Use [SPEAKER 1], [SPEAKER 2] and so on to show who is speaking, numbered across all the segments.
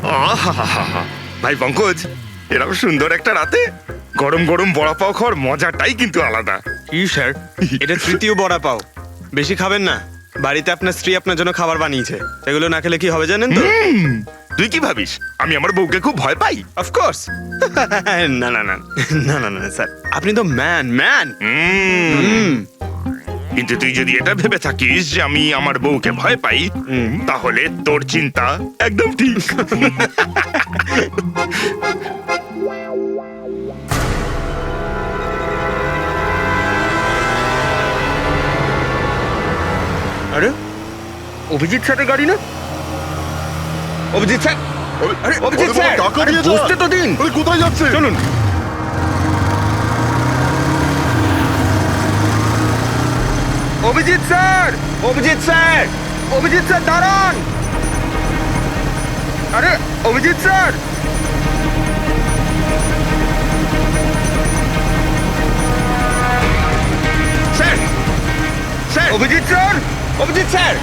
[SPEAKER 1] আহাহাহা। ভাই পঙ্কজ, এরকম সুন্দর একটা রাতে গরম গরম বড়া পাও খাওয়ার মজাটাই কিন্তু আলাদা।
[SPEAKER 2] কি স্যার, এটা তৃতীয় বড়া পাও। বেশি খাবেন না, বাড়িতে আপনার স্ত্রী আপনার জন্য খাবার বানিয়েছে, সেগুলো না খেলে কি হবে জানেন তো?
[SPEAKER 1] তুই কি ভাবিস আমি আমার বউকে খুব ভয় পাই?
[SPEAKER 2] অফকোর্স। না না না না না না স্যার, আপনি তো ম্যান।
[SPEAKER 1] কিন্তু তুই যদি এটা ভেবে থাকিস যে আমি আমার বউকে ভয় পাই, তাহলে তোর চিন্তা একদম ঠিক।
[SPEAKER 2] আরে অভিজিৎ স্যারের গাড়ি না? অভিজিৎ স্যার, আরে অভিজিৎ স্যার,
[SPEAKER 3] টাকা
[SPEAKER 2] আরে
[SPEAKER 3] দিয়ে যা।
[SPEAKER 2] বসতে তো দিন।
[SPEAKER 3] আরে কোথায় যাচ্ছে?
[SPEAKER 2] চলুন। Abhijit sir, Abhijit sir, Abhijit sir দাঁড়ান। আরে Abhijit sir, sir, sir, Abhijit sir, Abhijit sir,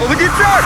[SPEAKER 2] Abhijit sir.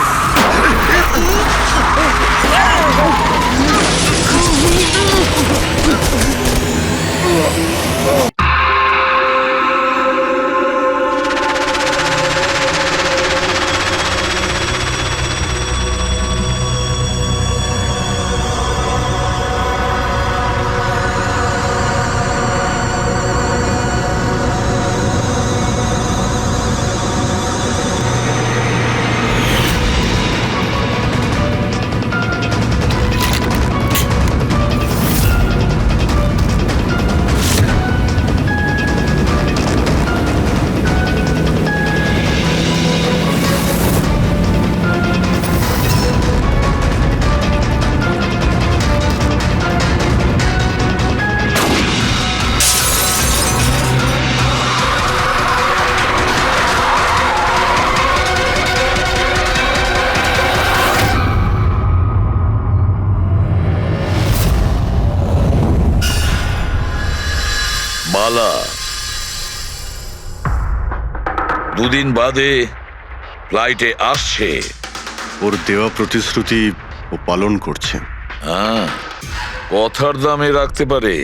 [SPEAKER 4] বালা দুদিন বাদে ফ্লাইটে আসছে।
[SPEAKER 3] ওর দেওয়া প্রতিশ্রুতি ও পালন করছে।
[SPEAKER 4] হ্যাঁ, কথার দামে রাখতে পারে।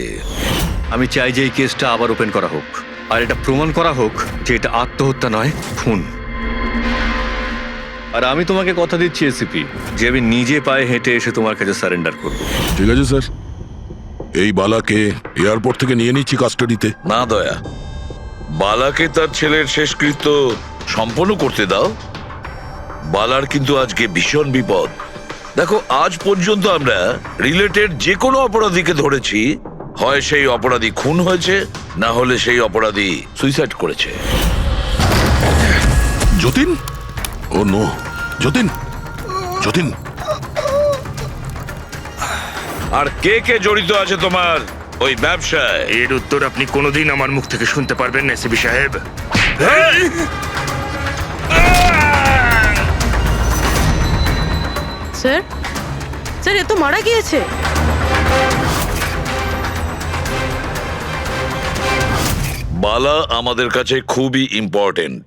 [SPEAKER 5] আমি চাই যে এই কেসটা আবার ওপেন করা হোক, আর এটা প্রমাণ করা হোক যে এটা আত্মহত্যা নয়, খুন। আর আমি তোমাকে কথা দিচ্ছি এসিপি, যে আমি নিজে পায়ে হেঁটে এসে তোমার কাছে সারেন্ডার করব।
[SPEAKER 6] ঠিক আছে স্যার, এই বালাকে এয়ারপোর্ট থেকে নিয়ে নিচ্ছি কাস্টাডিতে।
[SPEAKER 4] না দয়া, বালাকে তার ছেলের শেষকৃত্য সম্পন্ন করতে দাও। বালার কিন্তু আজকে ভীষণ বিপদ। দেখো, আজ পর্যন্ত আমরা রিলেটেড যে কোনো অপরাধীকে ধরেছি, হয় সেই অপরাধী খুন হয়েছে, না হলে সেই অপরাধী সুইসাইড করেছে।
[SPEAKER 6] যতীন, ও নো, যতীন, যতীন।
[SPEAKER 4] আর কে কে জড়িত আছে তোমার ওই ব্যবসায়?
[SPEAKER 1] এর উত্তর আপনি কোনোদিন আমার মুখ থেকে শুনতে পারবেন না এসিপি সাহেব।
[SPEAKER 7] স্যার, স্যার, এ তো মারা গিয়েছে।
[SPEAKER 4] বালা আমাদের কাছে খুবই ইম্পর্টেন্ট,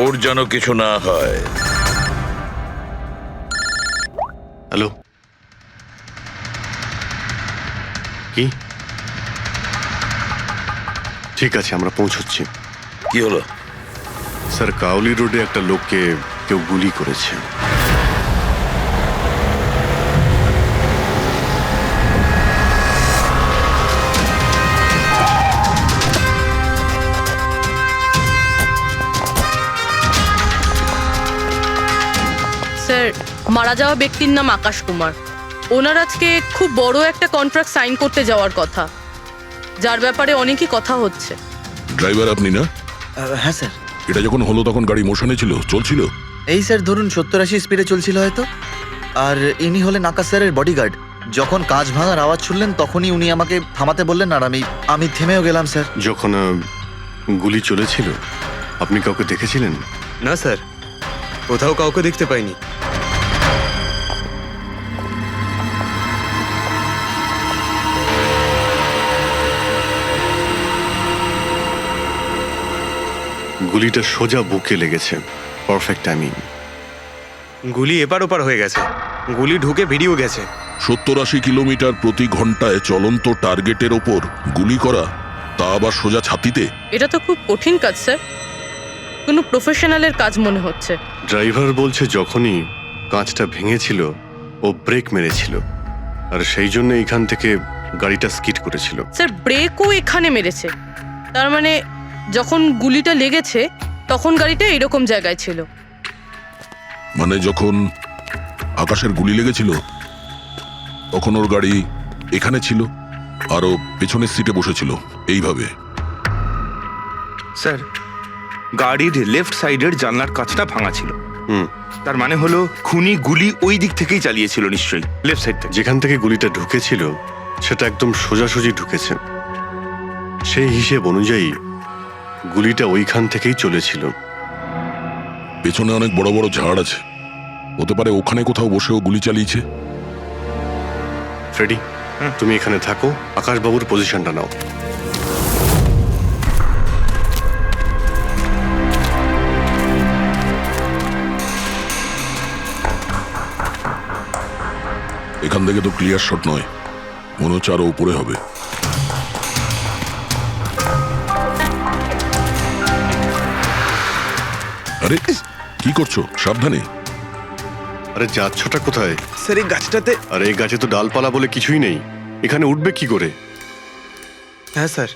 [SPEAKER 4] ওর যেন কিছু না হয়।
[SPEAKER 3] হ্যালো, কি? ঠিক আছে, আমরা পৌঁছচ্ছি।
[SPEAKER 4] কি হলো?
[SPEAKER 3] স্যার, কাউলি রোডে একটা লোককে কেউ গুলি করেছে।
[SPEAKER 7] স্যার, মারা যাওয়া ব্যক্তির নাম আকাশ কুমার। ওনার আজকে খুব বড় একটা কন্ট্রাক্ট সাইন করতে যাওয়ার কথা, যার ব্যাপারে অনেকই কথা হচ্ছে।
[SPEAKER 6] ড্রাইভার আপনি না?
[SPEAKER 8] হ্যাঁ স্যার।
[SPEAKER 6] এটা যখন হলো তখন গাড়ি মোশনে ছিল, চলছিল?
[SPEAKER 8] এই স্যার ধরুন 70-80 স্পিডে চলছিল হয়তো। আর ইনি হলেন আকাশ স্যারের বডিগার্ড। যখন কাঁচ ভাঙার আওয়াজ শুনলেন তখনই উনি আমাকে থামাতে বললেন, আর আমি থেমেও গেলাম স্যার।
[SPEAKER 3] যখন গুলি চলেছিল আপনি কাউকে দেখেছিলেন?
[SPEAKER 2] না স্যার, কোথাও কাউকে দেখতে পাইনি।
[SPEAKER 3] গুলিটা সোজা বুকে লেগেছে। Perfect timing.
[SPEAKER 2] গুলি এপার ওপার হয়ে গেছে। গুলি ঢুকে বেরিয়েও গেছে।
[SPEAKER 6] 70-80 কিলোমিটার প্রতি ঘন্টায় চলন্ত টার্গেটের ওপর গুলি করা, তা আবার সোজা ছাতিতে।
[SPEAKER 7] এটা তো খুব কঠিন কাজ স্যার, কোনো প্রফেশনালের কাজ মনে হচ্ছে।
[SPEAKER 3] ড্রাইভার বলছে যখনই কাঁচটা ভেঙেছিল ও ব্রেক মেরেছিল, আর সেই জন্য এইখান থেকে গাড়িটা স্কিড করেছিল।
[SPEAKER 7] স্যার ব্রেকও এখানে মেরেছে, তার মানে যখন গুলিটা লেগেছে তখন গাড়িটা এরকম জায়গায় ছিল।
[SPEAKER 6] মানে যখন আকাশের গুলি লেগেছিল তখন ওর গাড়ি এখানে ছিল আর ও পেছনের সিটে বসেছিল এইভাবে।
[SPEAKER 1] স্যার, গাড়ির লেফট সাইডের জানলার কাঁচটা ভাঙা ছিল।
[SPEAKER 3] হুম,
[SPEAKER 1] তার মানে হলো খুনি গুলি ওই দিক থেকেই চালিয়েছিল, নিশ্চয়ই লেফট সাইড থেকে।
[SPEAKER 3] যেখান থেকে গুলিটা ঢুকেছিল সেটা একদম সোজাসুজি ঢুকেছে। সেই হিসেব অনুযায়ী গুলিটা ওইখান থেকেই চলেছিল।
[SPEAKER 6] পেছনে অনেক বড় বড় ঝাড় আছে, হতে পারে ওখানে কোথাও বসেও গুলি চালিয়েছে।
[SPEAKER 3] ফ্রেডি, তুমি এখানে থাকো, আকাশবাবুর পজিশনটা নাও।
[SPEAKER 6] এখান থেকে তো ক্লিয়ার শট নয়, মনে হচ্ছে আরো উপরে হবে। আরে কি করছো? সাবধানে।
[SPEAKER 3] আরে যাচ্ছটা কোথায়?
[SPEAKER 2] স্যার এই গাছটাতে।
[SPEAKER 3] আরে এই গাছে তো ডালপালা বলে কিছুই নেই, এখানে উঠবে কি করে?
[SPEAKER 2] হ্যাঁ স্যার।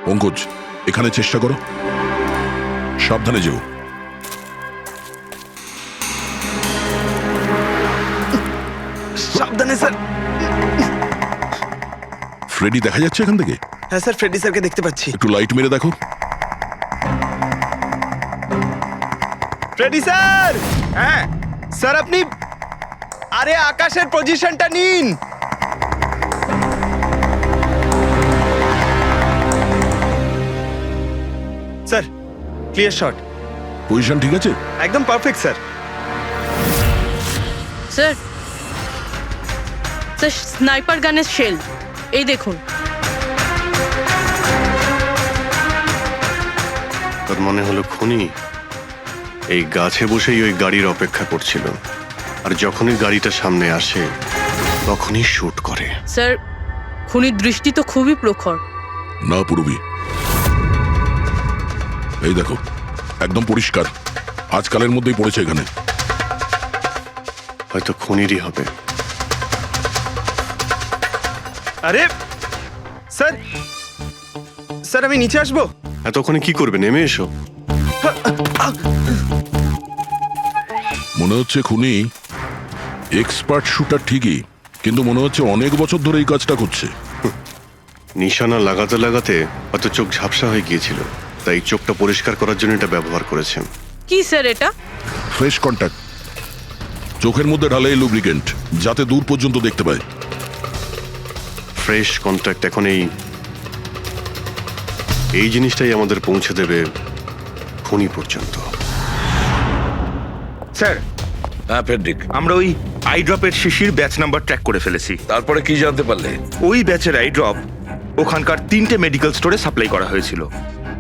[SPEAKER 6] পঙ্কজ, এখানে চেষ্টা করো, সাবধানে যেও।
[SPEAKER 2] সাবধানে স্যার।
[SPEAKER 6] ফ্রেডি দেখা যাচ্ছে এখান থেকে?
[SPEAKER 2] হ্যাঁ স্যার, ফ্রেডি স্যারকে দেখতে পাচ্ছি।
[SPEAKER 6] একটু লাইট মেরে দেখো।
[SPEAKER 2] Freddie sir! হ্যাঁ স্যার, আপনি আরে আকাশের পজিশনটা নিন। Sir clear shot.
[SPEAKER 6] পজিশন ঠিক আছে?
[SPEAKER 2] একদম perfect sir.
[SPEAKER 7] Sir sir sniper গানের শেল এই দেখুন।
[SPEAKER 3] তার মনে হলো খুনি এই গাছে বসেই ওই গাড়ির অপেক্ষা করছিল, আর যখনই গাড়িটা সামনে আসে তখনই শুট করে।
[SPEAKER 7] স্যার খুনির দৃষ্টি তো খুবই প্রখর।
[SPEAKER 6] না পূর্বী, এই দেখো একদম পরিষ্কার, আজকালের মধ্যেই পড়েছে এখানে।
[SPEAKER 3] হয়তো খুনিরই হবে।
[SPEAKER 2] আরে স্যার, স্যার আমি নিচে আসবো?
[SPEAKER 3] এতক্ষণে কি করবে? নেমে এসো।
[SPEAKER 6] মনে হচ্ছে খুনি এক্সপার্ট শুটার ঠিকই, কিন্তু মনে হচ্ছে অনেক বছর ধরে এই কাজটা করছে।
[SPEAKER 3] নিশানা লাগাতে লাগাতে হয়তো চোখ ঝাপসা হয়ে গিয়েছিল, তাই চোখটা পরিষ্কার করার জন্য এটা ব্যবহার করেছেন।
[SPEAKER 7] কি স্যার এটা?
[SPEAKER 6] ফ্রেশ কন্ট্যাক্ট, চোখের মধ্যে ঢালে লুব্রিকেন্ট যাতে দূর পর্যন্ত দেখতে পায়।
[SPEAKER 3] ফ্রেশ কন্ট্যাক্ট এখন এই জিনিসটাই আমাদের পৌঁছে দেবে খুনি পর্যন্ত।
[SPEAKER 1] স্যার,
[SPEAKER 4] হ্যাঁ ফেডরিক,
[SPEAKER 1] আমরা ওই আই ড্রপের শিশির ব্যাচ নাম্বার ট্র্যাক করে ফেলেছি।
[SPEAKER 4] তারপরে কি জানতে পারলে?
[SPEAKER 1] ওই ব্যাচের আই ড্রপ ওখানকার 3টে মেডিকেল স্টোরে সাপ্লাই করা হয়েছিল।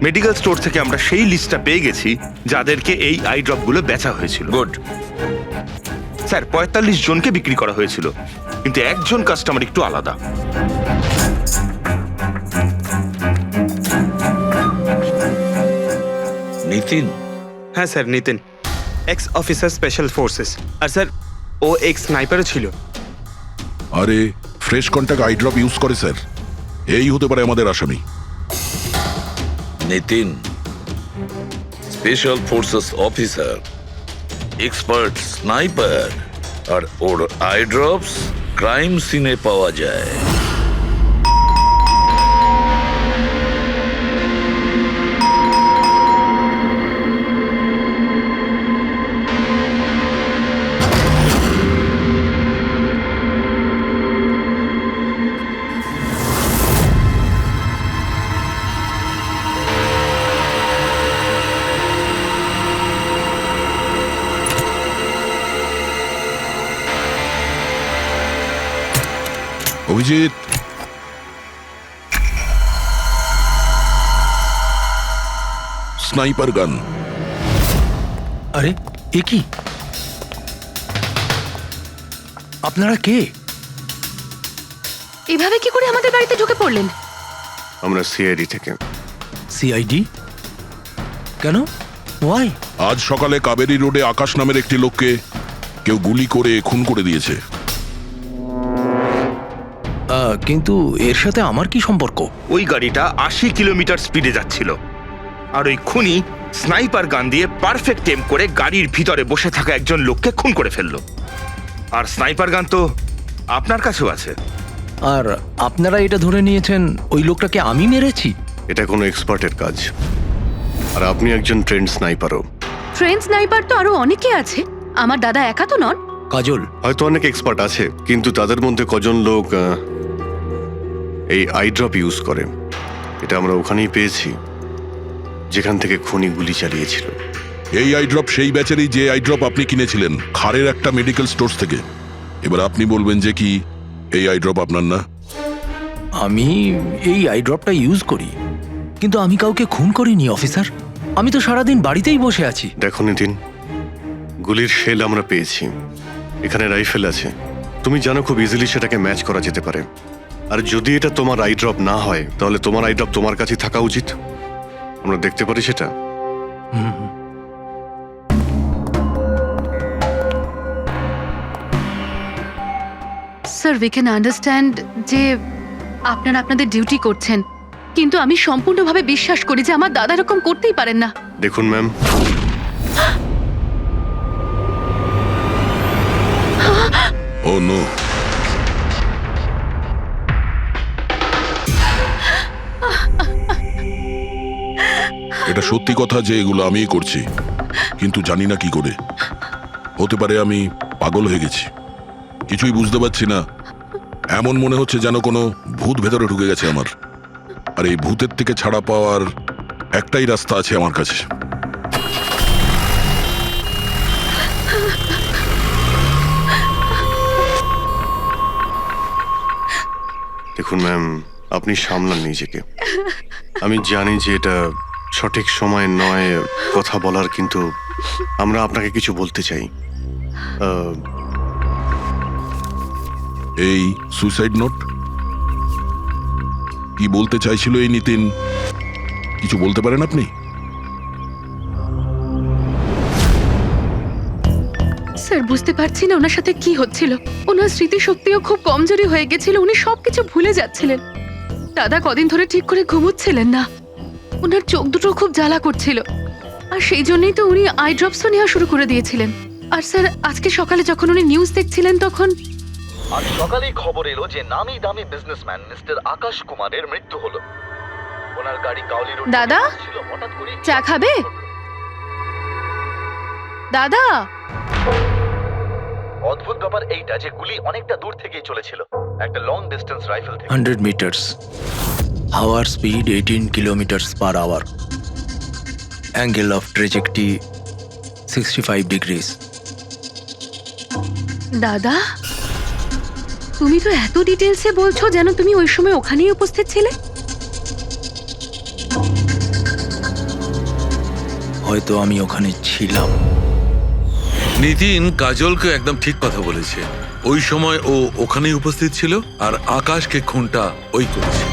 [SPEAKER 1] মেডিকেল স্টোর থেকে আমরা সেই লিস্টটা পেয়ে গেছি যাদেরকে এই আই ড্রপগুলো বেচা হয়েছিল।
[SPEAKER 4] গুড।
[SPEAKER 1] স্যার 45 জনকে বিক্রি করা হয়েছিল, কিন্তু একজন কাস্টমার একটু আলাদা।
[SPEAKER 4] নিতিন?
[SPEAKER 2] হ্যাঁ sir, Nitin, ex officer special forces. আর স্যার ও এক্স স্নাইপারও ছিল।
[SPEAKER 6] আরে fresh contact eye drop use করে স্যার, এই হতে পারে আমাদের আসামি।
[SPEAKER 4] Nitin special forces officer, expert sniper, আর ওর আই ড্রপস ক্রাইম সিনে পাওয়া যায়।
[SPEAKER 6] অভিজিৎ, স্নাইপার গান।
[SPEAKER 2] আরে
[SPEAKER 9] এ কি? আপনারা কে?
[SPEAKER 10] এভাবে কি করে আমাদের বাড়িতে ঢুকে পড়লেন?
[SPEAKER 3] আমরা সিআইডি থেকে।
[SPEAKER 9] সিআইডি? কেন? ওয়াই?
[SPEAKER 6] আজ সকালে কাবেরী রোডে আকাশ নামের একটি লোককে কেউ গুলি করে খুন করে দিয়েছে।
[SPEAKER 9] কিন্তু এর সাথে আমার কি সম্পর্ক?
[SPEAKER 1] ওই গাড়িটা 80 কিলোমিটার স্পিডে যাচ্ছিল, আর ওই খুনি স্নাইপার গান দিয়ে পারফেক্ট এম করে গাড়ির ভিতরে বসে থাকা একজন লোককে খুন করে ফেললো। আর স্নাইপার গান তো আপনার কাছেও আছে।
[SPEAKER 9] আর আপনারা এটা ধরে নিয়েছেন ওই লোকটাকে আমি মেরেছি?
[SPEAKER 3] এটা কোনো এক্সপার্টের কাজ, আর আপনি একজন ট্রেন্ড স্নাইপারও।
[SPEAKER 10] ট্রেন স্নাইপার তো আরো অনেকে আছে, আমার দাদা একা তো নন।
[SPEAKER 9] কাজল,
[SPEAKER 3] হয়তো অনেক এক্সপার্ট আছে, কিন্তু তাদের মধ্যে কজন লোক এই আই ড্রপ ইউজ করে। এটা আমরা ওখানেই পেয়েছি যেখান থেকে খুনি গুলি চালিয়েছিল।
[SPEAKER 6] এই আইড্রপ সেই ব্যাচেরই যে আইড্রপ আপনি কিনেছিলেন খারের একটা মেডিকেল স্টোর থেকে। এবার আপনি বলবেন যে কি এই আইড্রপ আপনার না?
[SPEAKER 9] আমি এই আই ড্রপটা ইউজ করি, কিন্তু আমি কাউকে খুন করিনি অফিসার। আমি তো সারাদিন বাড়িতেই বসে আছি।
[SPEAKER 3] দেখো নিতিন, গুলির শেল আমরা পেয়েছি, এখানে রাইফেল আছে। তুমি জানো খুব ইজিলি সেটাকে ম্যাচ করা যেতে পারে। আর যদি এটা তোমার আই ড্রপ না হয়, তাহলে তোমার আই ড্রপ তোমার কাছেই থাকা উচিত। আমরা দেখতে পারি সেটা।
[SPEAKER 10] স্যার, উই ক্যান আন্ডারস্ট্যান্ড যে আপনারা আপনাদের ডিউটি করছেন, কিন্তু আমি সম্পূর্ণভাবে বিশ্বাস করি যে আমার দাদা এরকম করতেই পারেন না।
[SPEAKER 3] দেখুন ম্যাম,
[SPEAKER 6] ও নো, এটা সত্যি কথা যে এগুলো আমিই করছি, কিন্তু জানি না কি করে। হতে পারে আমি পাগল হয়ে গেছি, কিছুই বুঝতে পারছি না। এমন মনে হচ্ছে যেন কোনো ভূত ভেতরে ঢুকে গেছে আমার। আর এই ভূতের থেকে ছাড়া পাওয়ার একটাই রাস্তা আছে আমার কাছে।
[SPEAKER 3] দেখুন ম্যাম, আপনি সামলান নিজেকে। আমি জানি যে এটা সঠিক সময় নয় কথা বলার, কিন্তু আমরা আপনাকে কিছু বলতে চাই।
[SPEAKER 6] এই সুইসাইড নোট কি বলতে চাইছিল এই নিতিন? কিছু বলতে পারেন আপনি?
[SPEAKER 10] স্যার, বুঝতে পারছি না ওনার সাথে কি হচ্ছিল। ওনার স্মৃতিশক্তিও খুব কমজোরি হয়ে গেছিল, উনি সবকিছু ভুলে যাচ্ছিলেন। দাদা কদিন ধরে ঠিক করে ঘুমোচ্ছিলেন না, ওনার চোখ দুটো খুব জ্বালা করছিল, আর সেই জন্যই তো উনি আই ড্রপসও নেওয়া শুরু করে দিয়েছিলেন। আর স্যার, আজকে সকালে যখন উনি নিউজ দেখছিলেন তখন
[SPEAKER 8] আজ সকালেই খবর এলো যে নামি দামি বিজনেসম্যান মিস্টার আকাশ কুমারের মৃত্যু হলো। ওনার গাড়ি কাউলি রোড
[SPEAKER 10] দাদা,
[SPEAKER 8] ছিল, হঠাৎ করে
[SPEAKER 10] চা খাবে? দাদা,
[SPEAKER 8] অদ্ভুত ব্যাপার এইটা যে গুলি অনেকটা দূর থেকেই চলেছিল, একটা লং ডিস্টেন্স রাইফেল থেকে।
[SPEAKER 9] 100 মিটার্স, হাওয়ার speed 18 kilometers per hour, angle of trajectory 65 degrees.
[SPEAKER 10] দাদা, তুমি তো এত ডিটেলসে বলছো যেন তুমি ওই সময় ওখানেই উপস্থিত ছিলে।
[SPEAKER 9] হয়তো আমি ওখানে ছিলাম।
[SPEAKER 4] নিতিন কাজলকে একদম ঠিক কথা বলেছে। ওই সময় ও ওখানেই উপস্থিত ছিল, আর আকাশকে খুনটা ওই করেছে।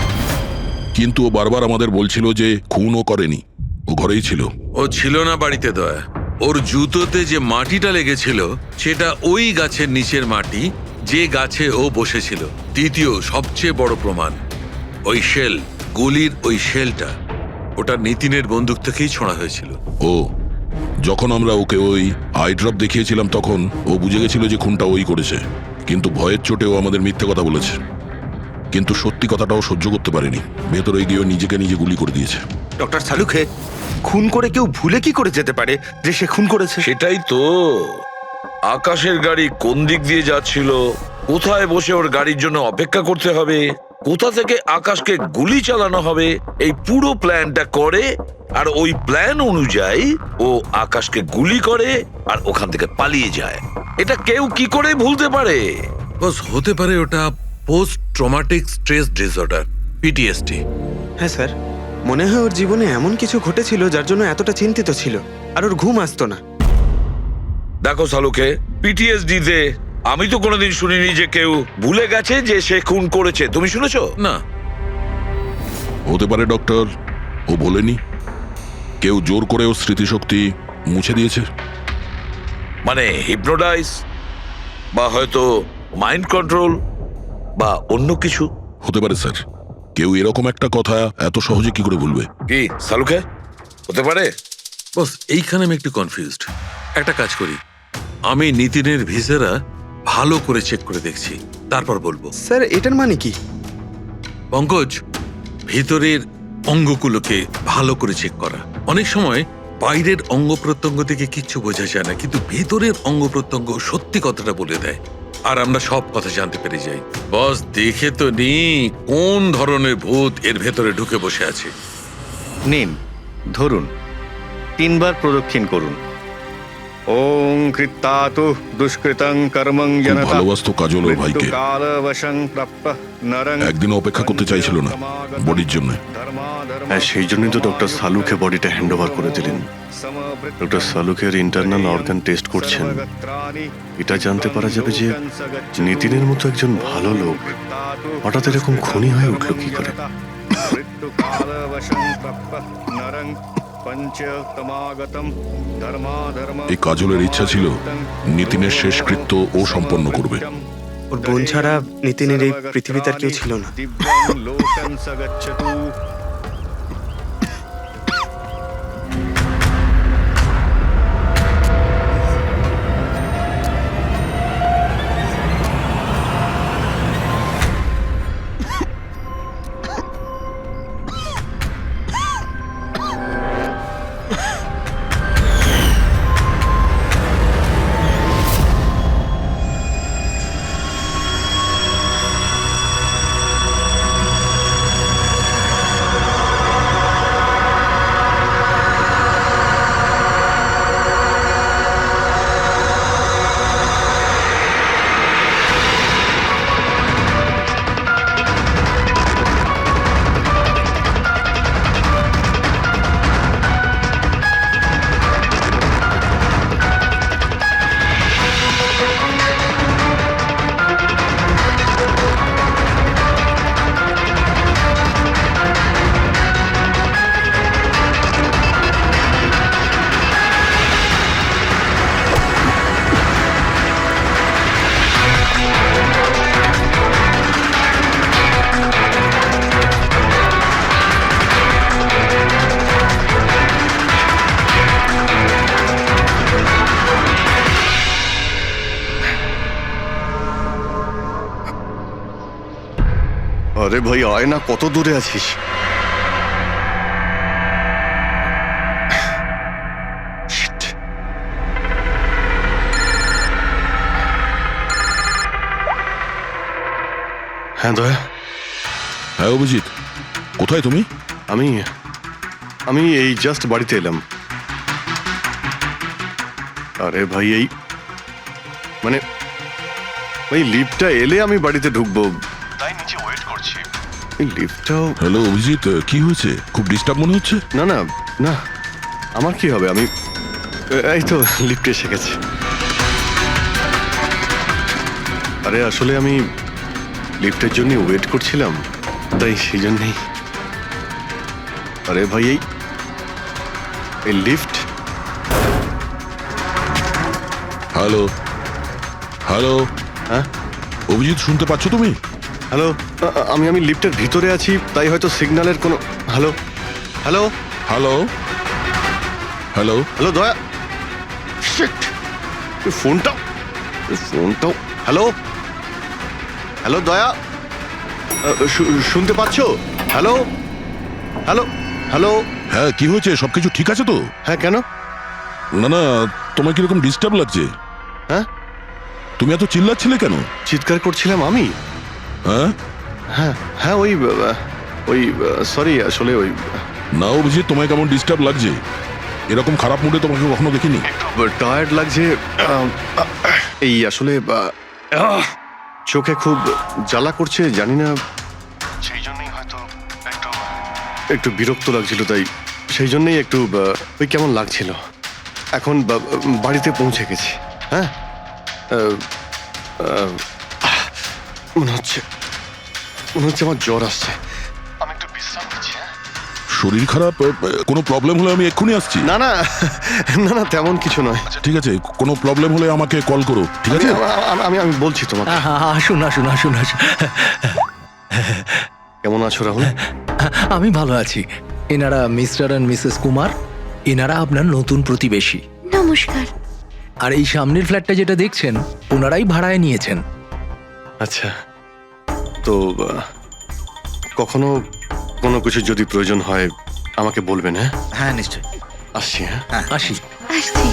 [SPEAKER 6] কিন্তু ও বারবার আমাদের বলছিল যে খুনও করেনি, ও ঘরেই ছিল।
[SPEAKER 4] ও ছিল না বাড়িতে দয়া। ওর জুতোতে যে মাটিটা লেগেছিল সেটা ওই গাছের নিচের মাটি যে গাছে ও বসেছিল। দ্বিতীয় সবচেয়ে বড় প্রমাণ, ওই শেল, গুলির ওই শেলটা, ওটা নিতিনের বন্দুক থেকেই ছোঁড়া হয়েছিল।
[SPEAKER 6] ও যখন আমরা ওকে ওই আইড্রপ দেখিয়েছিলাম তখন ও বুঝে গেছিল যে খুনটা ওই করেছে, কিন্তু ভয়ের চোটেও আমাদের মিথ্যে কথা বলেছে। কিন্তু সত্যি কথাটাও সহ্য করতে পারেনি, ভেতরে গিয়ে নিজেকে নিজে গুলি করে দিয়েছে।
[SPEAKER 1] ডক্টর সালুখে, খুন করে কেউ ভুলে কি করে যেতে পারে যে সে খুন করেছে?
[SPEAKER 4] সেটাই তো, আকাশের গাড়ি কোন দিক দিয়ে যাচ্ছিল, কোথায় বসে ওর গাড়ির জন্য অপেক্ষা করতে হবে, কোথা থেকে আকাশকে গুলি চালানো হবে, এই পুরো প্ল্যানটা করে, আর ওই প্ল্যান অনুযায়ী ও আকাশকে গুলি করে আর ওখান থেকে পালিয়ে যায়। এটা কেউ কি করে ভুলতে পারে? বস, হতে পারে ওটা post traumatic stress disorder, PTSD.
[SPEAKER 2] হ্যাঁ স্যার, মনে হয় ওর জীবনে এমন কিছু ঘটেছিল যার জন্য এতটা চিন্তিত ছিল, আর ওর ঘুম আসতো না।
[SPEAKER 4] দেখো সালুকে, পিটিএসডি তে আমি তো কোনোদিন শুনিনি যে কেউ ভুলে গেছে যে সে খুন করেছে। তুমি শুনেছো?
[SPEAKER 5] না,
[SPEAKER 6] হতে পারে ডক্টর, ও বলেনি কেউ জোর করে ওর স্মৃতিশক্তি মুছে দিয়েছে।
[SPEAKER 4] মানে হিপনোটাইজ, বা হয়তো মাইন্ড কন্ট্রোল, বা অন্য কিছু।
[SPEAKER 6] হতে পারে স্যার, কেউ এরকম একটা কথা এত সহজে কি করে ভুলবে?
[SPEAKER 4] কি সালুকে, হতে পারে?
[SPEAKER 11] বস এইখানে আমি একটু কনফিউজড। একটা কাজ করি, আমি নিতিনের ভিসেরা ভালো করে চেক করে দেখছি, তারপর বলবো।
[SPEAKER 2] স্যার এটার মানে কি?
[SPEAKER 11] পঙ্কজ, ভিতরের অঙ্গগুলোকে ভালো করে চেক করা। অনেক সময় বাইরের অঙ্গ প্রত্যঙ্গ থেকে কিচ্ছু বোঝা যায় না, কিন্তু ভেতরের অঙ্গ প্রত্যঙ্গ সত্যি কথাটা বলে দেয়, আর আমরা সব কথা জানতে পেরে যাই। বস দেখে তো নি কোন ধরনের ভূত এর ভেতরে ঢুকে বসে আছে।
[SPEAKER 5] নিন ধরুন, 3 বার প্রদক্ষিণ করুন। ওং কৃত্তাতু দুষ্কৃতং কর্মং
[SPEAKER 6] খুব
[SPEAKER 5] জনতা
[SPEAKER 6] ভালোবাসতো কাজল ওর ভাইকে।
[SPEAKER 5] কালবশং প্রাপ্তঃ নরং
[SPEAKER 6] একদিন অপেক্ষা করতে চাইছিল না বডির জন্য।
[SPEAKER 3] হ্যাঁ, সেই জন্যই তো ডক্টর সালুকে বডিটা হ্যান্ড ওভার করে দিলেন। ডক্টর সালুকের ইন্টারনাল অর্গান টেস্ট করছেন। এটা জানতে পারা যাবে যে নিতিনের মতো একজন ভালো লোক হঠাৎ এরকম খুনি হয়ে উঠল কি করে।
[SPEAKER 6] এই কাজলের ইচ্ছা ছিল নিতিনের শেষকৃত্য ও সম্পন্ন করবে।
[SPEAKER 2] ওর বোন ছাড়া নিতিনের এই পৃথিবীতে আর কেউ ছিল না।
[SPEAKER 3] আরে ভাই আয় না, কত দূরে আছিস? Shit. হ্যাঁ দয়া,
[SPEAKER 6] হ্যাঁ অভিজিৎ, কোথায় তুমি?
[SPEAKER 3] আমি আমি এই জাস্ট বাড়িতে এলাম। আরে ভাই এই মানে ওই লিফটটা এলে আমি বাড়িতে ঢুকবো, তাই নিচে ওয়েট করছি। এই লিফটটাও
[SPEAKER 6] হ্যালো অভিজিৎ, কি হয়েছে? খুব ডিস্টার্ব মনে হচ্ছে।
[SPEAKER 3] না না না, আমার কি হবে, আমি এই তো লিফটে এসে গেছে। আরে আসলে আমি লিফটের জন্য ওয়েট করছিলাম, তাই সেই জন্যেই। আরে ভাই এই লিফট।
[SPEAKER 6] হ্যালো হ্যালো,
[SPEAKER 3] হ্যাঁ
[SPEAKER 6] অভিজিৎ শুনতে পাচ্ছ তুমি?
[SPEAKER 3] হ্যালো, আমি লিফটের ভিতরে আছি, তাই হয়তো সিগন্যালের কোনো। Hello hello
[SPEAKER 6] hello hello
[SPEAKER 3] hello দয়া, শিট, ফোনটাও। হ্যালো হ্যালো দয়া, শুনতে পাচ্ছো? Hello hello hello.
[SPEAKER 6] হ্যাঁ কি হয়েছে? সবকিছু ঠিক আছে তো?
[SPEAKER 3] হ্যাঁ কেন?
[SPEAKER 6] না না, তোমার কিরকম ডিস্টার্ব লাগছে?
[SPEAKER 3] হ্যাঁ,
[SPEAKER 6] তুমি এত চিল্লাচ্ছিলে কেন?
[SPEAKER 3] চিৎকার করছিলাম আমি?
[SPEAKER 6] হ্যাঁ
[SPEAKER 3] হ্যাঁ হ্যাঁ, ওই সরি, আসলে ওই
[SPEAKER 6] না অভিজিৎ, তোমায় কেমন ডিস্টার্ব লাগছে? এরকম খারাপ মুডে তোমাকে কখনো দেখিনি।
[SPEAKER 3] টায়ার্ড লাগছে, এই আসলে চোখে খুব জ্বালা করছে, জানি না, সেই জন্যই হয়তো একটু বিরক্ত লাগছিল, তাই সেই জন্যই একটু ওই কেমন লাগছিল। এখন বাড়িতে পৌঁছে গেছি। হ্যাঁ আহ, আহ, মনে হচ্ছে আমার জ্বর আসছে। আমি একটু বিশ্রাম নিচ্ছি। হ্যাঁ?
[SPEAKER 6] শরীর খারাপ, কোনো প্রবলেম হলে আমি এক্ষুনি আসছি।
[SPEAKER 3] না না না না, তেমন কিছু নয়।
[SPEAKER 6] ঠিক আছে, কোনো প্রবলেম হলে আমাকে কল করো, ঠিক আছে?
[SPEAKER 3] আমি বলছি তোমাকে।
[SPEAKER 9] আসুন আসুন আসুন আসুন।
[SPEAKER 3] কেমন আছো রাহুল?
[SPEAKER 9] আমি ভালো আছি। এনারা মিস্টার অ্যান্ড মিসেস কুমার। এনারা আপনার নতুন প্রতিবেশী।
[SPEAKER 10] নমস্কার।
[SPEAKER 9] আর এই সামনের ফ্ল্যাটটা যেটা দেখছেন, ওনারাই ভাড়ায় নিয়েছেন।
[SPEAKER 3] আচ্ছা, তো কখনো কোনো কিছু যদি প্রয়োজন হয় আমাকে বলবেন। হ্যাঁ
[SPEAKER 8] হ্যাঁ নিশ্চয়ই।
[SPEAKER 3] আসছি। হ্যাঁ
[SPEAKER 9] আসি।
[SPEAKER 10] আসছি।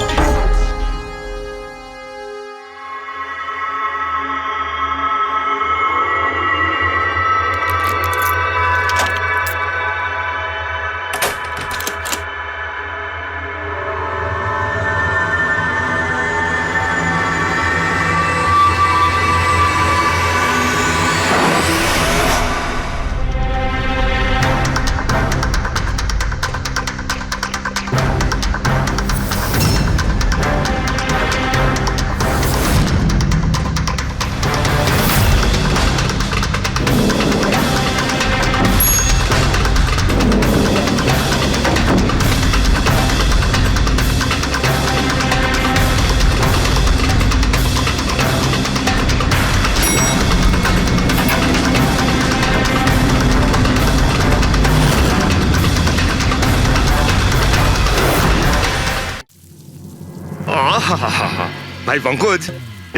[SPEAKER 1] আহাহাহা। ভাই পঙ্কজ,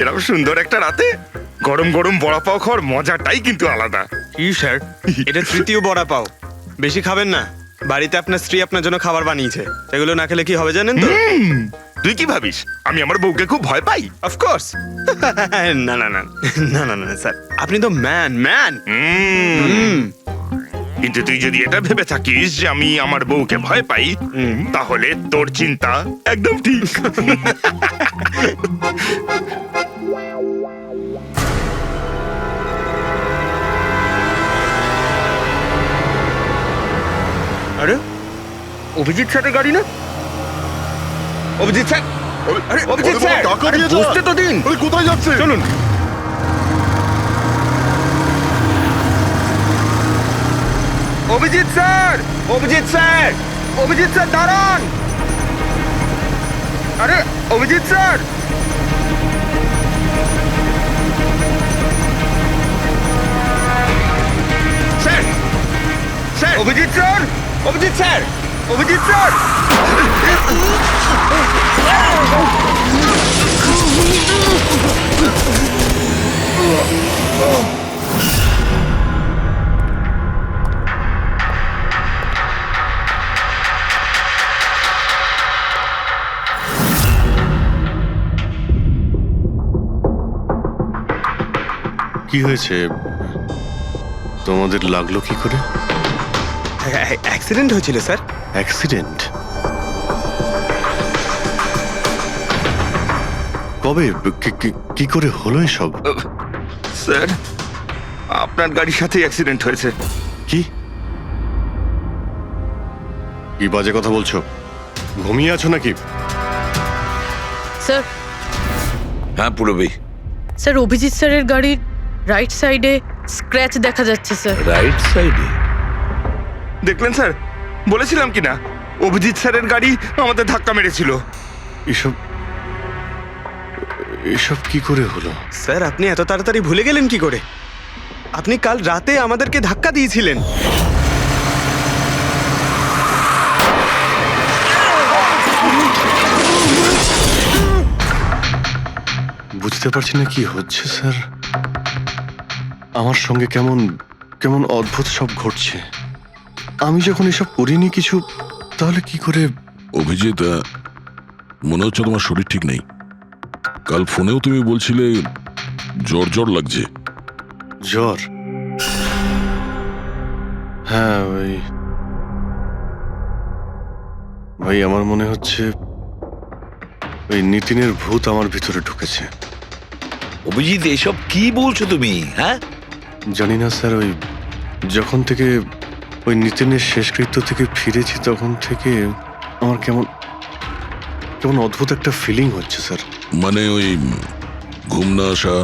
[SPEAKER 1] এরকম সুন্দর একটা রাতে গরম গরম বড়া পাও খাওয়ার মজাটাই কিন্তু আলাদা।
[SPEAKER 2] কি স্যার, এটা তৃতীয় বড়া পাও। বেশি খাবেন না, বাড়িতে আপনার স্ত্রী আপনার জন্য খাবার বানিয়েছে। এগুলো না খেলে কি হবে জানেন তো?
[SPEAKER 1] তুই কি ভাবিস আমি আমার বউকে খুব ভয় পাই?
[SPEAKER 2] অফকোর্স। না না না না না না স্যার, আপনি তো ম্যান।
[SPEAKER 1] কিন্তু তুই যদি এটা ভেবে থাকিস যে আমি আমার বউকে ভয় পাই, তাহলে তোর চিন্তা একদম ঠিক। আরে অভিজিৎ স্যারের গাড়ি না? অভিজিৎ স্যার, আরে অভিজিৎ স্যার, আরে বসতে তো দিন।
[SPEAKER 6] কোথায় যাচ্ছে?
[SPEAKER 1] চলুন। Abhijit sir, Abhijit sir, Abhijit sir দাঁড়ান। আরে Abhijit sir, sir, sir, Abhijit sir, Abhijit sir, Abhijit sir.
[SPEAKER 3] কি হয়েছে? তোমাদের লাগলো কি করে?
[SPEAKER 2] অ্যাক্সিডেন্ট হয়েছিল স্যার।
[SPEAKER 3] অ্যাক্সিডেন্ট? কবে? কি করে হলো এসব?
[SPEAKER 1] স্যার, আপনার গাড়ির সাথে অ্যাক্সিডেন্ট হয়েছে।
[SPEAKER 3] কি কি বাজে কথা বলছো? ঘুমিয়ে আছো নাকি?
[SPEAKER 7] স্যার,
[SPEAKER 4] হ্যাঁ পুরবী,
[SPEAKER 7] স্যার অভিজিৎ স্যারের গাড়ির রাইট সাইডে স্ক্র্যাচ দেখা যাচ্ছে স্যার।
[SPEAKER 4] রাইট সাইডে?
[SPEAKER 1] দেখলেন স্যার, বলেছিলাম কি না অভিজিৎ স্যারের গাড়ি আমাদের ধাক্কা মেরেছিল।
[SPEAKER 3] এসব এসব কি করে হলো?
[SPEAKER 2] স্যার, আপনি এত তাড়াতাড়ি ভুলে গেলেন কি করে? আপনি কাল রাতে আমাদেরকে ধাক্কা দিয়েছিলেন।
[SPEAKER 3] বুঝতে পারছি না কি হচ্ছে স্যার। আমার সঙ্গে কেমন কেমন অদ্ভুত সব ঘটছে। আমি যখন এসব করিনি কিছু, তাহলে কি করে?
[SPEAKER 6] অভিজিৎ, মনে হচ্ছে তোমার শরীর ঠিক নেই। কাল ফোনেও তুমি বলছিলে জ্বর জ্বর লাগছে।
[SPEAKER 3] জ্বর? হ্যাঁ ভাই, আমার মনে হচ্ছে ওই নিতিনের ভূত আমার ভিতরে ঢুকেছে।
[SPEAKER 4] অভিজিৎ, এসব কি বলছো তুমি? হ্যাঁ,
[SPEAKER 3] জানি না স্যার, ওই যখন থেকে ওই নিতিনের শেষকৃত্য থেকে ফিরেছি তখন থেকে আমার কেমন কেমন অদ্ভুত একটা ফিলিং হচ্ছে স্যার।
[SPEAKER 6] মানে ওই ঘুম না আসা,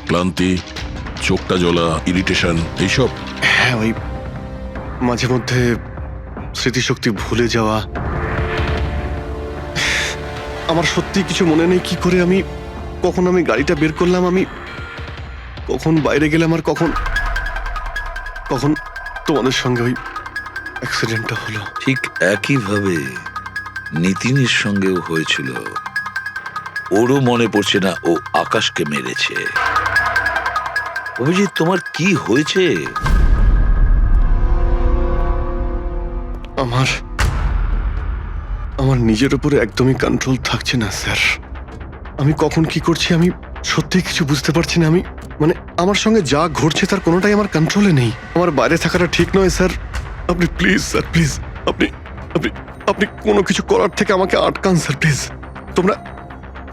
[SPEAKER 6] ক্লান্তি, চোখটা জ্বলা, ইরিটেশন এইসব?
[SPEAKER 3] হ্যাঁ, ওই মাঝে মধ্যে স্মৃতিশক্তি ভুলে যাওয়া। আমার সত্যি কিছু মনে নেই কি করে আমি কখন আমি গাড়িটা বের করলাম, আমি কখন বাইরে গেলাম, আর কখন কখন তোমাদের সঙ্গে ওই অ্যাক্সিডেন্টটা হলো।
[SPEAKER 4] ঠিক একইভাবে নিতিনের সঙ্গেও হয়েছিল। ওরও মনে পড়ছে না ও আকাশকে মেরেছে। অভিজিৎ, তোমার কি হয়েছে?
[SPEAKER 3] আমার নিজের উপরে একদমই কন্ট্রোল থাকছে না স্যার। আমি কখন কি করছি আমি সত্যিই কিছু বুঝতে পারছি না। আমি মানে আমার সঙ্গে যা ঘটছে তার কোনোটাই আমার কন্ট্রোলে নেই। আমার বাইরে থাকাটা ঠিক নয় স্যার। আপনি প্লিজ স্যার, প্লিজ আপনি আপনি আপনি কোনো কিছু করার থেকে আমাকে আটকান স্যার, প্লিজ। তোমরা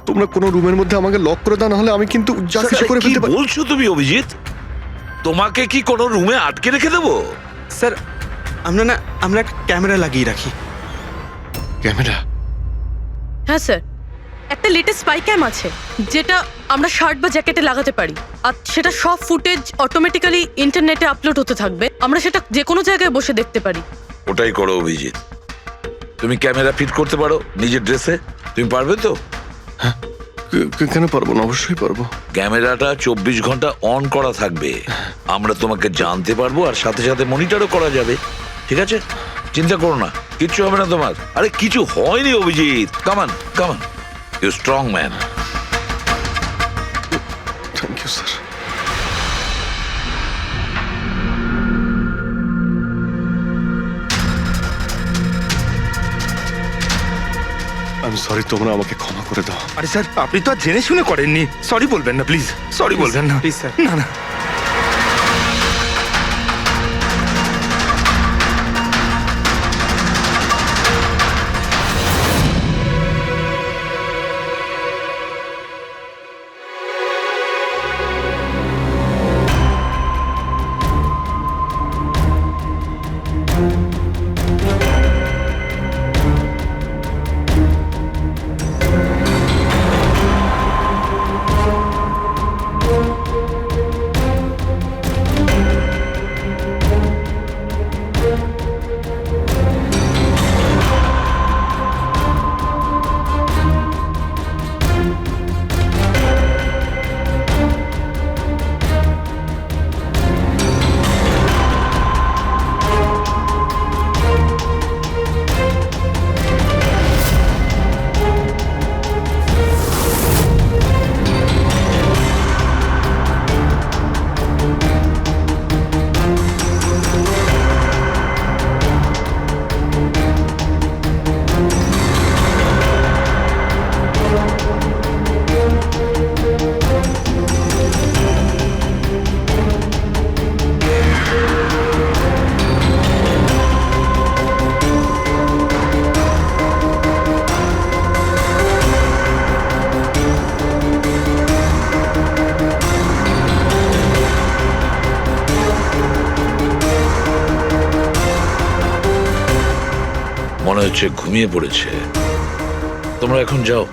[SPEAKER 3] তোমরা কোনো রুমের মধ্যে আমাকে লক করে দাও, না হলে আমি কিন্তু যা কিছু করে
[SPEAKER 4] কি
[SPEAKER 3] ফেলতে পারি।
[SPEAKER 4] বলছো তুমি অভিজিৎ? তোমাকে কি কোনো রুমে আটকে রেখে দেবো?
[SPEAKER 2] স্যার, আমরা একটা ক্যামেরা লাগিয়ে রাখি।
[SPEAKER 3] ক্যামেরা?
[SPEAKER 7] হ্যাঁ স্যার, একটা লেটেস্ট স্পাই ক্যাম আছে যেটা আমরা শার্ট বা জ্যাকেটে লাগাতে পারি, আর সেটা সব ফুটেজ অটোমেটিক্যালি ইন্টারনেটে আপলোড হতে থাকবে। আমরা সেটা যে কোনো জায়গায় বসে দেখতে পারি।
[SPEAKER 4] ওটাই করো অভিজিৎ। তুমি ক্যামেরা ফিট করতে পারো নিজের ড্রেসে? তুমি পারবে তো?
[SPEAKER 3] কেন পারবো না, অবশ্যই পারবো।
[SPEAKER 4] ক্যামেরাটা 24 ঘন্টা অন করা থাকবে। আমরা তোমাকে জানতে পারবো, আর সাথে সাথে মনিটরও করা যাবে। ঠিক আছে, চিন্তা করো না, কিচ্ছু হবে না তোমার। আরে কিছু হয়নি Abhijit. Come on come on, you strong man.
[SPEAKER 3] Thank you sir. আমি সরি, তোমরা আমাকে ক্ষমা করে দাও।
[SPEAKER 1] আরে স্যার, আপনি তো আর জেনে শুনে করেননি। সরি বলবেন না প্লিজ, সরি বলবেন না
[SPEAKER 2] প্লিজ স্যার।
[SPEAKER 1] না না।
[SPEAKER 4] মনে হচ্ছে ঘুমিয়ে পড়েছে। তোমরা এখন যাও।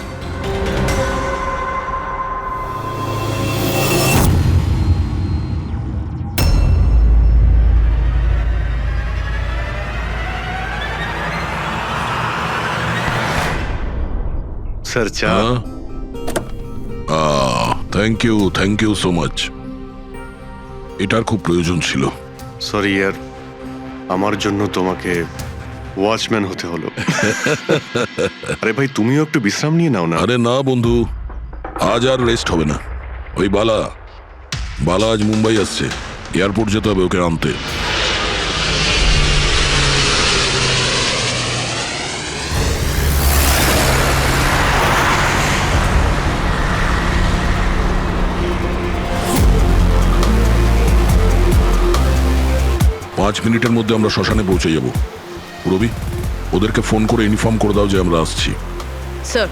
[SPEAKER 3] স্যার, চা?
[SPEAKER 6] Thank you so much. এটার খুব প্রয়োজন ছিল।
[SPEAKER 3] সরি ইয়ার, আমার জন্য তোমাকে ওয়াচম্যান হতে হলো। আরে ভাই, তুমিও একটু বিশ্রাম নিয়ে নাও না।
[SPEAKER 6] আরে না বন্ধু, আজ আর রেস্ট হবে না। ওই বালা আজ মুম্বাই আসছে, এয়ারপোর্ট যেতে হবে ওকে আনতে। পাঁচ মিনিটের মধ্যে আমরা শ্মশানে পৌঁছে যাব। রবি, ওদেরকে ফোন করে ইনফর্ম করে দাও যে আমরা আসছি।
[SPEAKER 7] স্যার,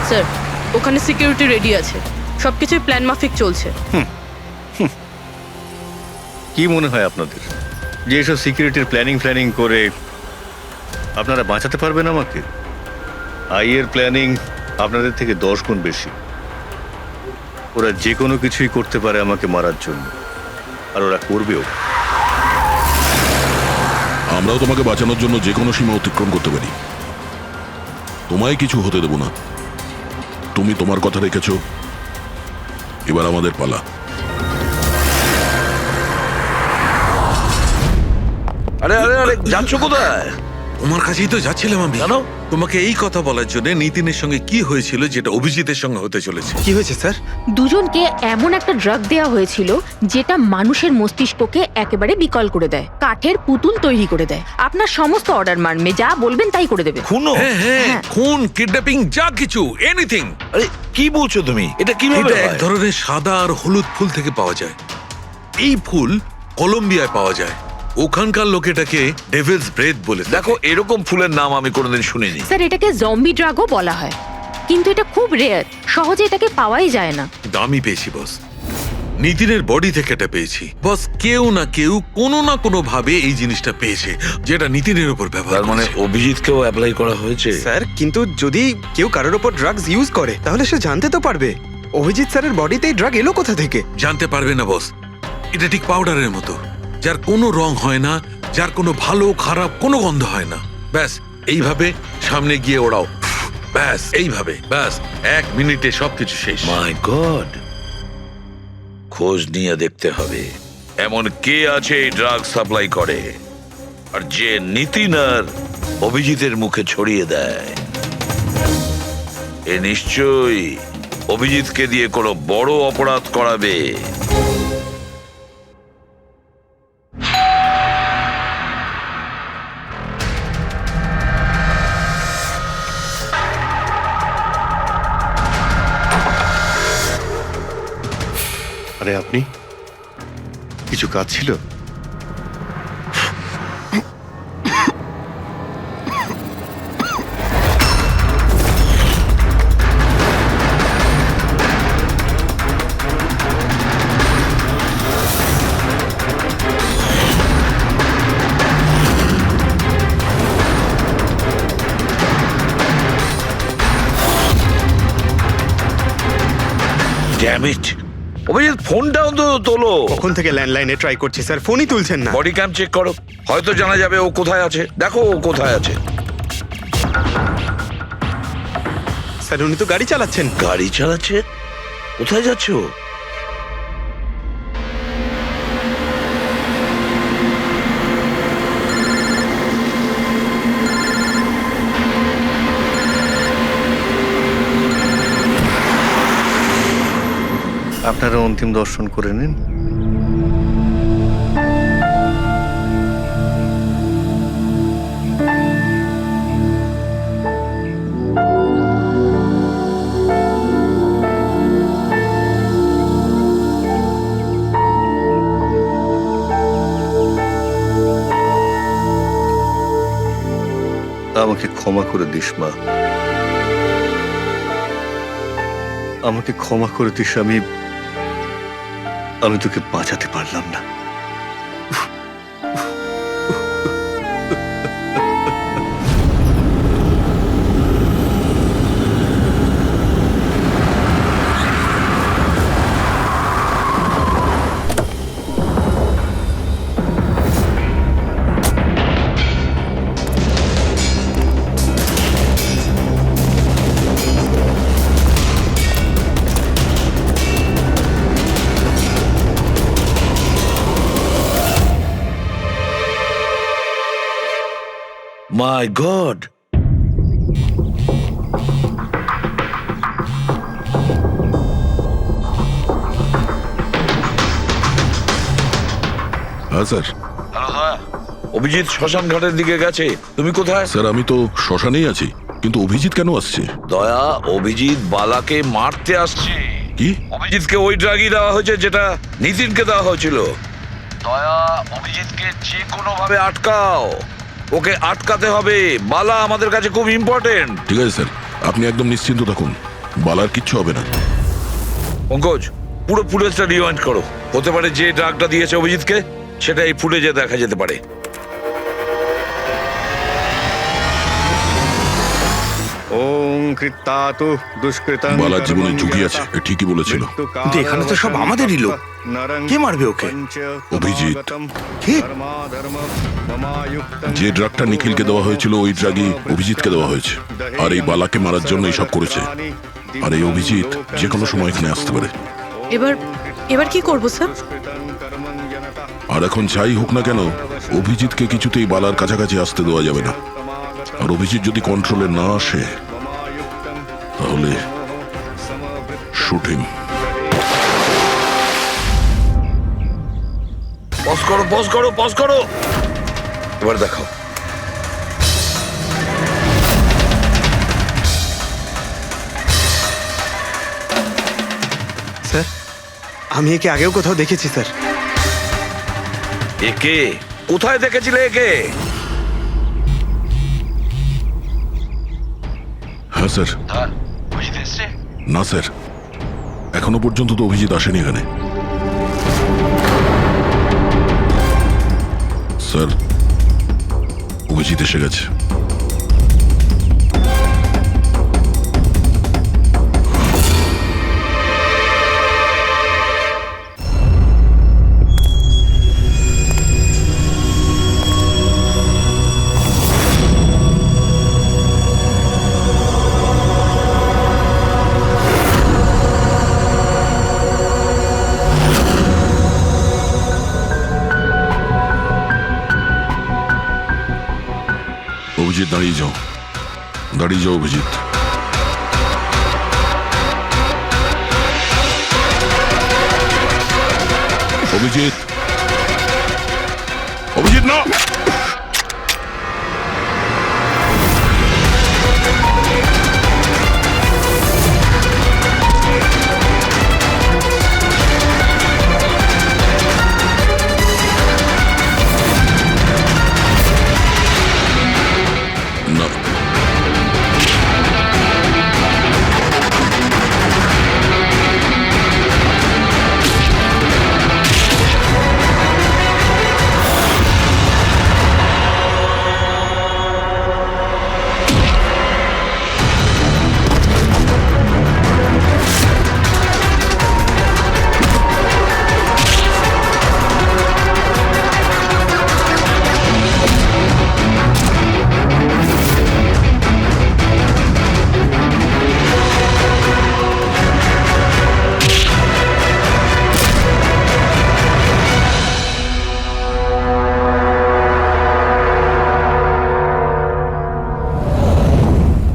[SPEAKER 7] স্যার ওখানে সিকিউরিটি রেডি আছে, সবকিছুই প্ল্যান মাফিক চলছে।
[SPEAKER 5] কি মনে হয় আপনাদের যে এসব সিকিউরিটির প্ল্যানিং করে
[SPEAKER 3] আপনারা বাঁচাতে পারবেন আমাকে? আইয়ের প্ল্যানিং আপনাদের থেকে 10 গুণ বেশি। ওরা যে কোনো কিছুই করতে পারে আমাকে মারার জন্য, আর ওরা করবেও।
[SPEAKER 6] আমরাও তোমাকে বাঁচানোর জন্য যে কোনো সীমা অতিক্রম করতে পারি। তোমায় কিছু হতে দেব না। তুমি তোমার কথা রেখেছো, এবার আমাদের পালা।
[SPEAKER 4] আরে আরে আরে, যাচ্ছ কোথায়?
[SPEAKER 11] তোমার কাছেই তো যাচ্ছিলাম আমি।
[SPEAKER 4] কেন?
[SPEAKER 11] তোমাকে এই কথা বলার জন্য নিতিনের সঙ্গে কি হয়েছিল যেটা অভিজিতের সঙ্গে হতে চলেছে।
[SPEAKER 2] কি হয়েছে স্যার?
[SPEAKER 12] দুজনকে এমন একটা ড্রাগ দেওয়া হয়েছিল যেটা মানুষের মস্তিষ্ককে একেবারে বিকল করে দেয়, কাঠের পুতুল তৈরি করে দেয়। আপনার সমস্ত অর্ডার মানবে, যা বলবেন তাই করে দেবে।
[SPEAKER 4] খুনো?
[SPEAKER 11] হ্যাঁ হ্যাঁ,
[SPEAKER 12] হ্যাঁ।
[SPEAKER 11] খুন, কিডন্যাপিং, যা কিছু, এনিথিং।
[SPEAKER 4] আরে কি বলছো তুমি? এটা কিভাবে
[SPEAKER 11] এটা এক
[SPEAKER 4] হয়?
[SPEAKER 11] ধরনের সাদা আর হলুদ ফুল থেকে পাওয়া যায়। এই ফুল কলম্বিয়ায় পাওয়া যায়। ওখানকার লোক এটাকে ডেভিলস ব্রেথ বলে থাকে।
[SPEAKER 4] দেখো, এরকম ফুলের নাম আমি কোনোদিন শুনিনি।
[SPEAKER 12] স্যার, এটাকে জম্বি ড্রাগও বলা হয়, কিন্তু এটা খুব রেয়ার, সহজে এটাকে পাওয়াই যায় না।
[SPEAKER 11] দামি পেয়েছি বস, নিতিনের বডি থেকে এটা পেয়েছি বস। কেউ না কেউ কোনো না কোনো ভাবে এই জিনিসটা পেয়েছে যেটা নিতিনের উপর ব্যবহার
[SPEAKER 4] তার মানে
[SPEAKER 11] করেছে।
[SPEAKER 4] অভিজিৎকেও অ্যাপ্লাই করা হয়েছে?
[SPEAKER 2] স্যার, কিন্তু যদি কেউ কারোর ওপর ড্রাগস ইউজ করে তাহলে সে জানতে তো পারবে অভিজিৎ স্যারের বডিতে এই ড্রাগ এলো কোথা থেকে।
[SPEAKER 11] জানতে পারবে না বস। এটা ঠিক পাউডারের মতো, যার কোনো রং হয় না, যার কোনো ভালো খারাপ কোনো গন্ধ হয় না। ব্যাস এইভাবে সামনে গিয়ে ওড়াও, ব্যাস এইভাবে, ব্যাস 1 মিনিটে সবকিছু শেষ।
[SPEAKER 4] মাই গড, খোঁজ নিয়ে দেখতে হবে এমন কে আছে এই ড্রাগ সাপ্লাই করে, আর যে নিতিন আর অভিজিতের মুখে ছড়িয়ে দেয়। এ নিশ্চয়ই অভিজিৎকে দিয়ে কোনো বড় অপরাধ করাবে।
[SPEAKER 3] আরে আপনি, কিছু কাজ ছিল?
[SPEAKER 4] ড্যাম ইট, অভিজিৎ ফোনটাও তো তোলো।
[SPEAKER 2] কখন থেকে ল্যান্ডলাইনে ট্রাই করছি স্যার, ফোনই তুলছেন না।
[SPEAKER 4] বডি ক্যাম চেক করো, হয়তো জানা যাবে ও কোথায় আছে। দেখো ও কোথায় আছে।
[SPEAKER 2] স্যার, উনি তো গাড়ি চালাচ্ছেন।
[SPEAKER 4] গাড়ি চালাচ্ছে? কোথায় যাচ্ছে ও?
[SPEAKER 3] আপনারা অন্তিম দর্শন করে নিন। আমাকে ক্ষমা করে দিস মা, আমাকে ক্ষমা করে দিস। আমি তোকে বাঁচাতে পারলাম না।
[SPEAKER 4] মাই গড,
[SPEAKER 6] হ্যাঁ স্যার।
[SPEAKER 4] অভিজিৎ শ্মশান ঘাটের দিকে গেছে। তুমি কোথায়?
[SPEAKER 6] স্যার, আমি তো শ্মশানেই আছি, কিন্তু অভিজিৎ কেন আসছে?
[SPEAKER 4] দয়া, অভিজিৎ বালাকে মারতে আসছে।
[SPEAKER 6] কি?
[SPEAKER 4] অভিজিৎকে ওই ড্রাগই দেওয়া হয়েছে যেটা নিতিনকে দেওয়া হয়েছিল। দয়া, অভিজিৎকে যে কোনো ভাবে আটকাও, ওকে আটকাতে হবে। বালা আমাদের কাছে খুব ইম্পর্টেন্ট।
[SPEAKER 6] ঠিক আছে স্যার, আপনি একদম নিশ্চিন্ত থাকুন, বালার কিচ্ছু হবে না।
[SPEAKER 4] পঙ্কজ, পুরো ফুটেজটা রিওয়াইন্ড করো। হতে পারে যে ড্রাগটা দিয়েছে অভিজিৎকে সেটা এই ফুটেজে দেখা যেতে পারে।
[SPEAKER 6] বালার জীবনে ঝুঁকি আছে, এ ঠিকই বলেছিল।
[SPEAKER 1] কিন্তু এখানে তো সব আমাদেরই লোক। কে মারবে ওকে?
[SPEAKER 6] অভিজিৎ।
[SPEAKER 1] কি?
[SPEAKER 6] যে ড্রাগটা নিখিলকে দেওয়া হয়েছিল ওই ড্রাগই অভিজিৎকে দেওয়া হয়েছে, আর এই বালাকে মারার জন্য এইসব করেছে। আর এই অভিজিৎ যে কোনো সময় এখানে আসতে পারে।
[SPEAKER 7] এবার কি করব স্যার?
[SPEAKER 6] আর এখন যাই হোক না কেন, অভিজিৎকে কিছুতেই বালার কাছাকাছি আসতে দেওয়া যাবে না। আর অভিজিৎ যদি কন্ট্রোলে না আসে তাহলে শুটিং।
[SPEAKER 4] পজ করো, পজ করো, পজ করো। এবার দেখাও।
[SPEAKER 2] স্যার, আমি একে আগেও কোথাও দেখেছি স্যার।
[SPEAKER 4] একে কোথায় দেখেছিলে একে?
[SPEAKER 6] হ্যাঁ স্যার। না স্যার, এখনো পর্যন্ত তো অভিজিৎ আসেনি এখানে। স্যার, অভিজিৎ এসে গেছে। অভিজিৎ দাঁড়িয়ে যাও, দাঁড়িয়ে যাও অভিজিৎ। অভিজিৎ, অভিজিৎ না। না।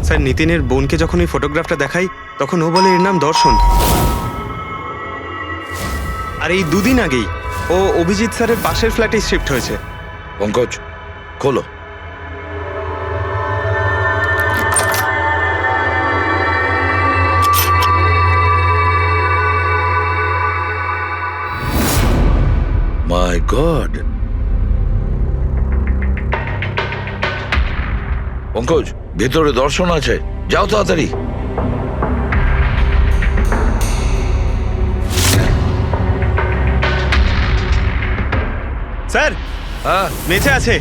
[SPEAKER 2] স্যার, নিতিনের বোনকে যখন এই ফটোগ্রাফটা দেখাই তখন ও বলে এর নাম দর্শন। আর এই দুদিন আগেই ও অভিজিৎ স্যারের পাশের ফ্ল্যাটে শিফট হয়েছে।
[SPEAKER 4] পঙ্কজ, খোলো। মাই গড। পঙ্কজ, ভেতরে দর্শন আছে, যাও তাড়াতাড়ি।
[SPEAKER 2] স্যার,
[SPEAKER 4] হ্যাঁ,
[SPEAKER 2] বেঁচে আছে।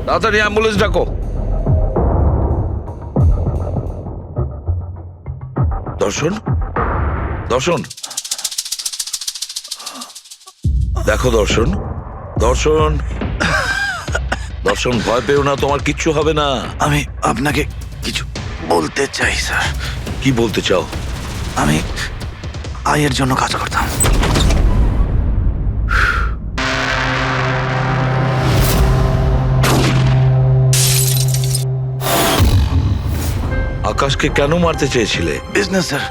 [SPEAKER 4] তাড়াতাড়ি অ্যাম্বুলেন্স ডাকো। দর্শন, দর্শন, দেখো দর্শন, দর্শন, দর্শন, ভয় পেও না, তোমার কিচ্ছু হবে না।
[SPEAKER 8] আমি আপনাকে কিছু বলতে চাই স্যার।
[SPEAKER 4] কি বলতে চাও?
[SPEAKER 8] আমি আয়ের জন্য কাজ করতাম।
[SPEAKER 4] আকাশকে কেন মারতে চেয়েছিলে?
[SPEAKER 8] বিজনেস স্যার,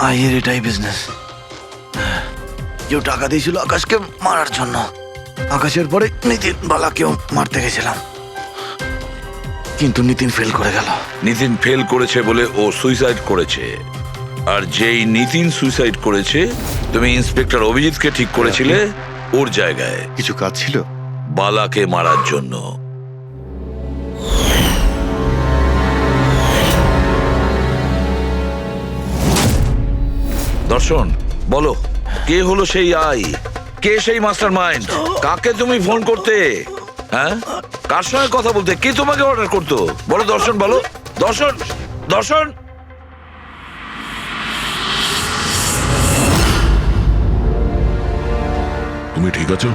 [SPEAKER 8] আয়ের এটাই বিজনেস। কেউ টাকা দিয়েছিল আকাশকে মারার জন্য। আকাশের পরে নিতিন বালাকেও মারতে গেছিলাম, কিন্তু নিতিন ফেল করে গেল।
[SPEAKER 4] নিতিন ফেল করেছে বলে ও সুইসাইড করেছে। আর যেই নিতিন সুইসাইড করেছে, তুমি ইন্সপেক্টর অভিজিৎকে ঠিক করেছিলে ওর জায়গায়।
[SPEAKER 3] কিছু কাজ ছিল
[SPEAKER 4] বালাকে মারার জন্য। দর্শন, বলো, কে হলো সেই আই? কে সেই মাস্টার মাইন্ড? কাকে তুমি ফোন করতে? হ্যাঁ, কার সঙ্গে কথা বলতে? কে তোমাকে অর্ডার করতো? বলো দর্শন, বলো। দর্শন দর্শন
[SPEAKER 6] তুমি ঠিক আছো?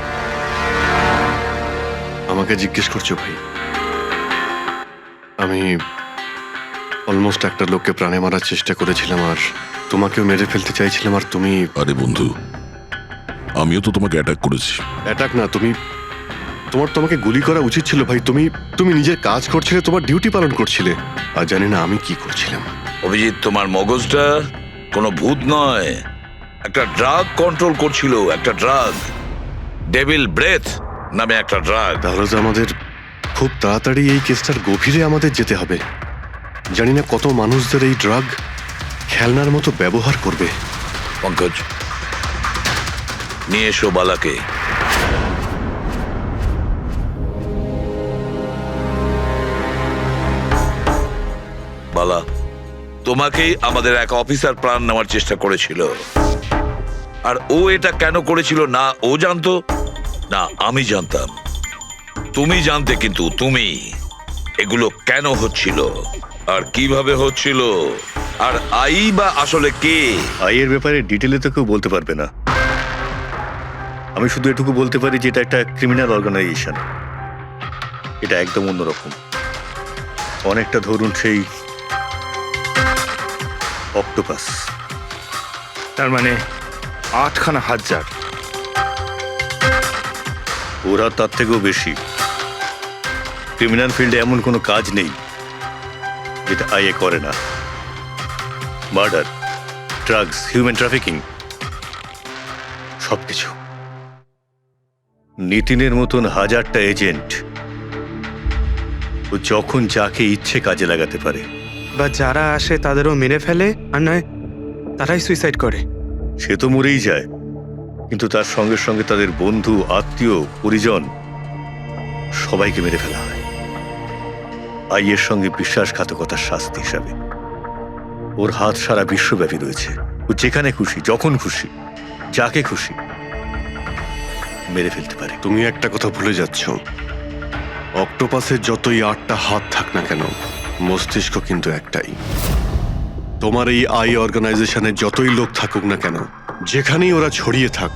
[SPEAKER 3] আমাকে জিজ্ঞেস করছো ভাই? আমি অলমোস্ট একটা লোককে প্রাণে মারার চেষ্টা করেছিলাম, আর তোমাকেও মেরে ফেলতে চাইছিলাম, আর তুমি...
[SPEAKER 6] আরে বন্ধু, আমিও তো তোমাকে অ্যাটাক করেছি।
[SPEAKER 3] অ্যাটাক না, তোমাকে গুলি করা উচিত ছিল ভাই। তুমি নিজের কাজ করছিলে, তোমার ডিউটি পালন করছিলে, আর জানি না আমি কি করছিলাম।
[SPEAKER 4] অভিজিৎ, তোমার মগজটা কোনো ভূত নয়, একটা ড্রাগ কন্ট্রোল করছিল, একটা ড্রাগ, ডেভিল ব্রেথ নামে একটা ড্রাগ।
[SPEAKER 3] তাহলে তো আমাদের খুব তাড়াতাড়ি এই কেসটার গভীরে আমাদের যেতে হবে। জানি না কত মানুষদের এই ড্রাগ খেলনার মতো ব্যবহার করবে।
[SPEAKER 4] পঙ্কজ, নিয়ে এসো বালাকে। বালা, তোমাকেই আমাদের এক অফিসার প্রাণ নেওয়ার চেষ্টা করেছিল, আর ও এটা কেন করেছিল না ও জানতো না আমি জানতাম। তুমি জানতে, কিন্তু তুমি এগুলো কেন হচ্ছিল আর কিভাবে হচ্ছিল, আর আই বা আসলে কে?
[SPEAKER 5] আইয়ের ব্যাপারে ডিটেলে তো কেউ বলতে পারবে না। আমি শুধু এটুকু বলতে পারি যে এটা একটা ক্রিমিনাল অর্গানাইজেশন। এটা একদম অন্যরকম, অনেকটা ধরুন সেই অক্টোপাস।
[SPEAKER 1] তার মানে 8খানা হাজার।
[SPEAKER 5] ওরা তার থেকেও বেশি। ক্রিমিনাল ফিল্ডে এমন কোনো কাজ নেই যেটা আইএ করে না। মার্ডার, ড্রাগস, হিউম্যান ট্রাফিকিং, সবকিছু। নিতিনের মতন হাজারটা এজেন্ট, ও যখন যাকে ইচ্ছে কাজে লাগাতে পারে।
[SPEAKER 2] বা যারা আসে তাদেরও মেরে ফেলে, আর নয় তারাই সুইসাইড করে।
[SPEAKER 5] সে তো মরেই যায়, কিন্তু তার সঙ্গে সঙ্গে তাদের বন্ধু, আত্মীয়, পরিজন সবাইকে মেরে ফেলা হয় আইয়ের সঙ্গে বিশ্বাসঘাতকতার শাস্তি হিসাবে। ওর হাত সারা বিশ্বব্যাপী রয়েছে। ও যেখানে খুশি, যখন খুশি, যাকে খুশি মেরে ফেলতে পারে।
[SPEAKER 3] তুমি একটা কথা ভুলে যাচ্ছ, অক্টোপাসের যতই 8টা হাত থাক না কেন, মস্তিষ্ক কিন্তু একটাই। তোমার এই আই অর্গানাইজেশনে যতই লোক থাকুক না কেন, যেখানেই ওরা ছড়িয়ে থাক,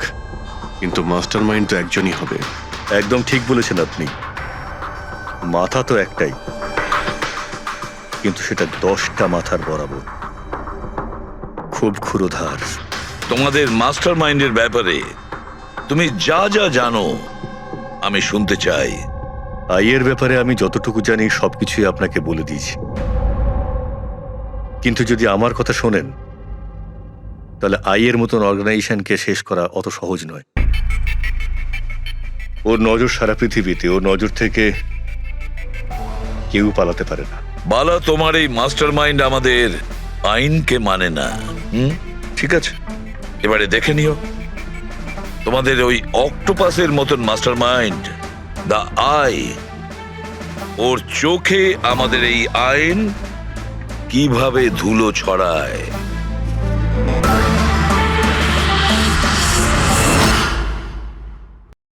[SPEAKER 3] কিন্তু মাস্টার মাইন্ড তো একজনই হবে।
[SPEAKER 5] একদম ঠিক বলেছেন আপনি। মাথা তো একটাই, কিন্তু সেটা 10টা মাথার বরাবর, খুব ক্ষুরোধার।
[SPEAKER 4] তোমাদের মাস্টার মাইন্ডের ব্যাপারে তুমি যা যা জানো আমি শুনতে চাই।
[SPEAKER 5] আইয়ের ব্যাপারে আমি যতটুকু জানি সবকিছুই আপনাকে বলে দিয়েছি, কিন্তু যদি আমার কথা শোনেন তাহলে আইয়ের মতন অর্গানাইজেশনকে শেষ করা অত সহজ নয়। ওর নজর সারা পৃথিবীতে, ওর নজর থেকে কেউ পালাতে পারে না।
[SPEAKER 4] বালা, তোমার এই মাস্টার মাইন্ড আমাদের আইনকে মানে না। ঠিক আছে, এবারে দেখে নিও তোমাদের ওই অক্টোপাসের মতন মাস্টার মাইন্ড, দ্য আই, ওর চোখে আমাদের এই আইন কিভাবে ধুলো ছড়ায়।